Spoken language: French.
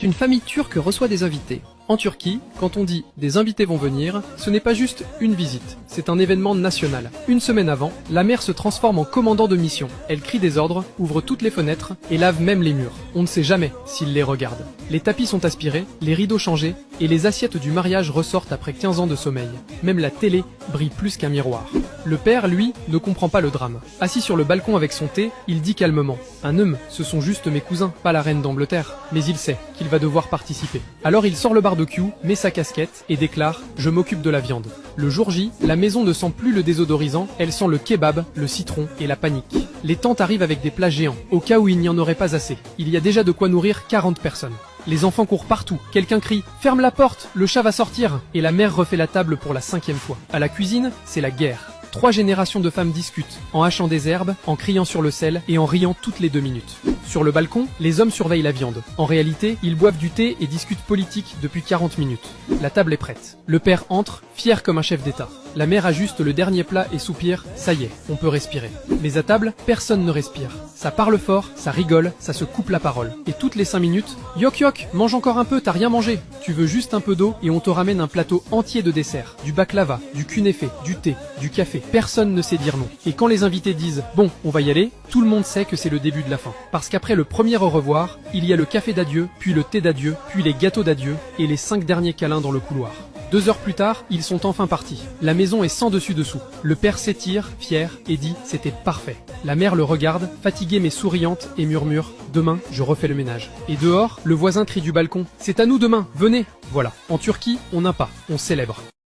Une famille turque reçoit des invités. En Turquie, quand on dit « des invités vont venir », ce n'est pas juste une visite, c'est un événement national. Une semaine avant, la mère se transforme en commandant de mission. Elle crie des ordres, ouvre toutes les fenêtres et lave même les murs. On ne sait jamais s'il les regarde. Les tapis sont aspirés, les rideaux changés et les assiettes du mariage ressortent après 15 ans de sommeil. Même la télé brille plus qu'un miroir. Le père, lui, ne comprend pas le drame. Assis sur le balcon avec son thé, il dit calmement « Un homme, ce sont juste mes cousins, pas la reine d'Angleterre. » Mais il sait qu'il va devoir participer. Alors il sort le barbecue, met sa casquette et déclare « Je m'occupe de la viande ». Le jour J, la maison ne sent plus le désodorisant, elle sent le kebab, le citron et la panique. Les tantes arrivent avec des plats géants, au cas où il n'y en aurait pas assez. Il y a déjà de quoi nourrir 40 personnes. Les enfants courent partout, quelqu'un crie « Ferme la porte, le chat va sortir !» Et la mère refait la table pour la 5e fois. À la cuisine, c'est la guerre. 3 générations de femmes discutent, en hachant des herbes, en criant sur le sel et en riant toutes les 2 minutes. Sur le balcon, les hommes surveillent la viande. En réalité, ils boivent du thé et discutent politique depuis 40 minutes. La table est prête. Le père entre, fier comme un chef d'État. La mère ajuste le dernier plat et soupire, ça y est, on peut respirer. Mais à table, personne ne respire. Ça parle fort, ça rigole, ça se coupe la parole. Et toutes les 5 minutes, yoc yoc, mange encore un peu, t'as rien mangé. Tu veux juste un peu d'eau et on te ramène un plateau entier de dessert. Du baklava, du kunéfé, du thé, du café. Personne ne sait dire non. Et quand les invités disent « Bon, on va y aller », tout le monde sait que c'est le début de la fin. Parce qu'après le premier au revoir, il y a le café d'adieu, puis le thé d'adieu, puis les gâteaux d'adieu, et les 5 derniers câlins dans le couloir. 2 heures plus tard, ils sont enfin partis. La maison est sans dessus-dessous. Le père s'étire, fier, et dit « C'était parfait ». La mère le regarde, fatiguée mais souriante, et murmure « Demain, je refais le ménage ». Et dehors, le voisin crie du balcon « C'est à nous demain, venez !» Voilà. En Turquie, on n'a pas, on célèbre.